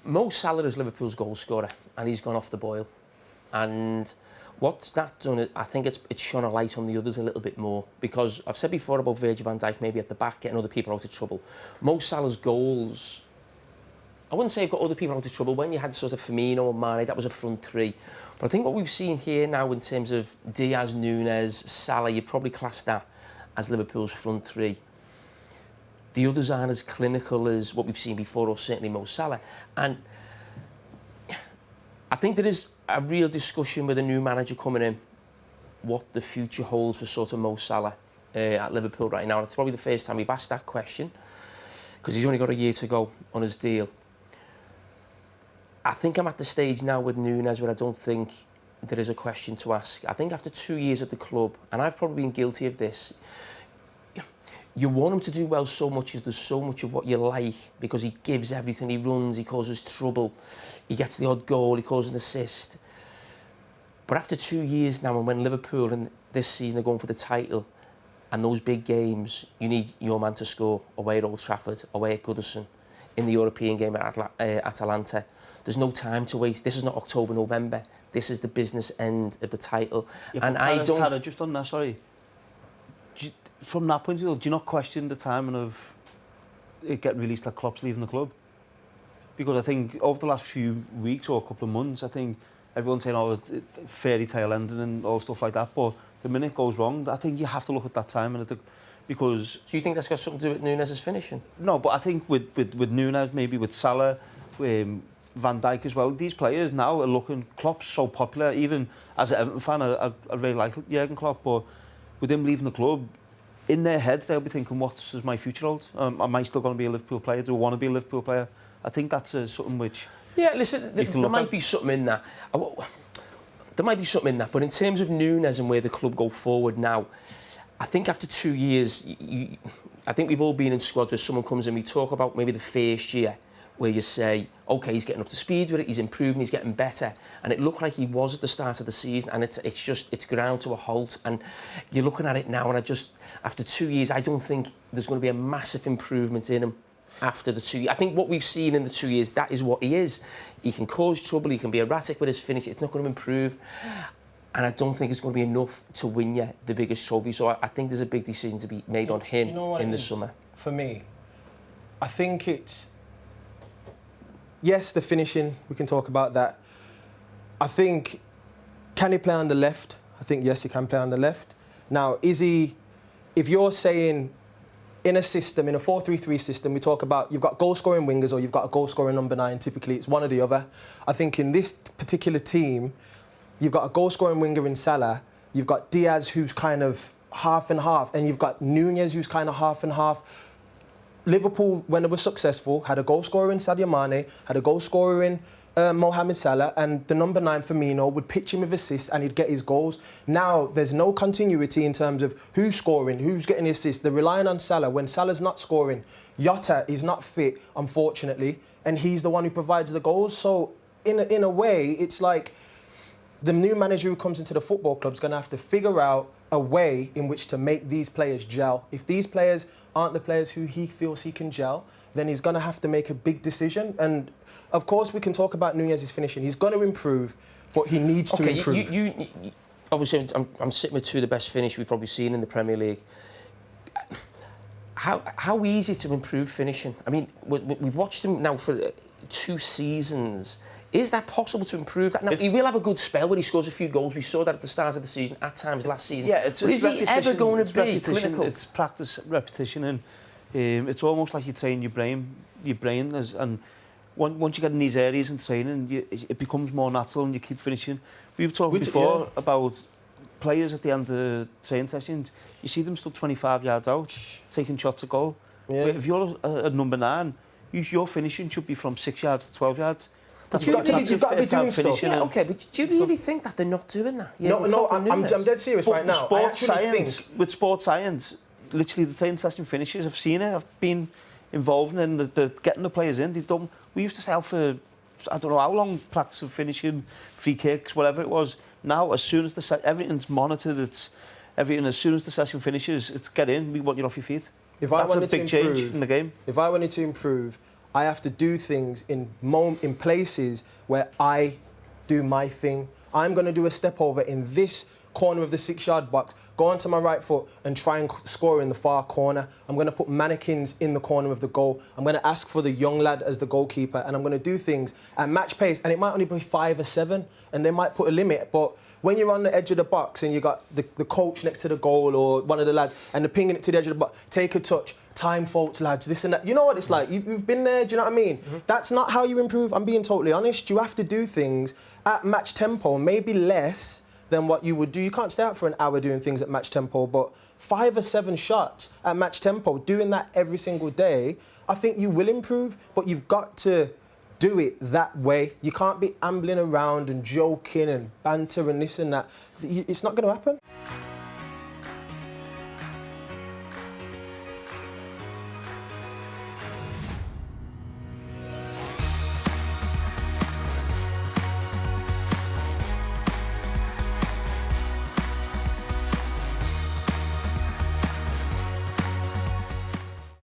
Mo Salah is Liverpool's goal scorer, and he's gone off the boil. And what's that done? I think it's shone a light on the others a little bit more, because I've said before about Virgil van Dijk maybe at the back getting other people out of trouble. Mo Salah's goals, I wouldn't say I've got other people out of trouble. When you had sort of Firmino and Mane, that was a front three. But I think what we've seen here now in terms of Diaz, Nunes, Salah, you'd probably class that as Liverpool's front three. The others aren't as clinical as what we've seen before, or certainly Mo Salah. And I think there is a real discussion with a new manager coming in, what the future holds for sort of Mo Salah at Liverpool right now. And it's probably the first time we've asked that question, because he's only got a year to go on his deal. I think I'm at the stage now with Nunes where I don't think there is a question to ask. I think after 2 years at the club, and I've probably been guilty of this, you want him to do well so much as there's so much of what you like, because he gives everything, he runs, he causes trouble, he gets the odd goal, he causes an assist. But after 2 years now, and when Liverpool and this season are going for the title, and those big games, you need your man to score away at Old Trafford, away at Goodison, in the European game at Atalanta. There's no time to wait. This is not October, November. This is the business end of the title. Yeah, and I don't... Carra, just on that, sorry. From that point of view, do you not question the timing of it getting released that Klopp's leaving the club? Because I think over the last few weeks or a couple of months, I think everyone's saying, oh, fairy tale ending and all stuff like that. But the minute it goes wrong, I think you have to look at that timing. Because... Do you think that's got something to do with Nunes' finishing? No, but I think with Nunes, maybe with Salah, Van Dijk as well, these players now are looking... Klopp's so popular. Even as an Everton fan, I really like Jurgen Klopp, but with him leaving the club, in their heads, they'll be thinking, what does my future hold? Am I still going to be a Liverpool player? Do I want to be a Liverpool player? I think that's something which... Yeah, listen, there might be something in that. There might be something in that, but in terms of Nunes and where the club go forward now, I think after 2 years, I think we've all been in squads where someone comes in, we talk about maybe the first year, where you say, OK, he's getting up to speed with it, he's improving, he's getting better. And it looked like he was at the start of the season, and it's ground to a halt. And you're looking at it now, and after 2 years, I don't think there's going to be a massive improvement in him after the 2 years. I think what we've seen in the 2 years, that is what he is. He can cause trouble, he can be erratic with his finish, it's not going to improve. And I don't think it's going to be enough to win you the biggest trophy. So I think there's a big decision to be made on him in the summer. For me, I think it's... Yes, the finishing, we can talk about that. I think, can he play on the left? I think, yes, he can play on the left. Now, is he... If you're saying in a system, in a 4-3-3 system, we talk about you've got goal-scoring wingers or you've got a goal-scoring number 9, typically it's one or the other. I think in this particular team, you've got a goal-scoring winger in Salah, you've got Diaz, who's kind of half and half, and you've got Nunes, who's kind of half and half. Liverpool, when it was successful, had a goal-scorer in Sadio Mane, had a goal-scorer in Mohamed Salah, and the number 9, Firmino, would pitch him with assists and he'd get his goals. Now, there's no continuity in terms of who's scoring, who's getting the assists. They're relying on Salah. When Salah's not scoring, Jota is not fit, unfortunately, and he's the one who provides the goals. So, in a way, it's like the new manager who comes into the football club is going to have to figure out a way in which to make these players gel. If these players aren't the players who he feels he can gel, then he's going to have to make a big decision. And, of course, we can talk about Nunes' finishing. He's going to improve, but he needs to improve. You obviously, I'm sitting with two of the best finish we've probably seen in the Premier League. How easy to improve finishing? I mean, we've watched him now for 2 seasons. Is that possible to improve that? Now, he will have a good spell where he scores a few goals. We saw that at the start of the season, at times last season. Yeah, but is he ever going to be clinical? It's practice, repetition, and it's almost like you train your brain, and once you get in these areas in training, it becomes more natural and you keep finishing. We were talking before about players at the end of training sessions. You see them still 25 yards out, taking shots at goal. Yeah. If you're a number 9, your finishing should be from 6 yards to 12 yards. You've got to be doing stuff. Yeah, OK, but do you really think that they're not doing that? Yeah, no, I'm dead serious right now. With sports science, literally the training session finishes. I've seen it. I've been involved in the getting the players in. We used to say for, I don't know how long, practice of finishing, free kicks, whatever it was. Now, as soon as everything's monitored, as soon as the session finishes, it's get in, we want you off your feet. That's a big change in the game. If I wanted to improve, I have to do things in places where I do my thing. I'm going to do a step over in this corner of the 6-yard box, go onto my right foot and try and score in the far corner. I'm going to put mannequins in the corner of the goal. I'm going to ask for the young lad as the goalkeeper, and I'm going to do things at match pace. And it might only be 5 or 7, and they might put a limit. But when you're on the edge of the box and you got the coach next to the goal or one of the lads, and they're pinging it to the edge of the box, take a touch, time faults, lads, this and that. You know what it's like? You've been there, do you know what I mean? That's not how you improve. I'm being totally honest. You have to do things at match tempo, maybe less than what you would do. You can't stay out for an hour doing things at match tempo, but 5 or 7 shots at match tempo, doing that every single day, I think you will improve, but you've got to do it that way. You can't be ambling around and joking and banter and this and that. It's not going to happen.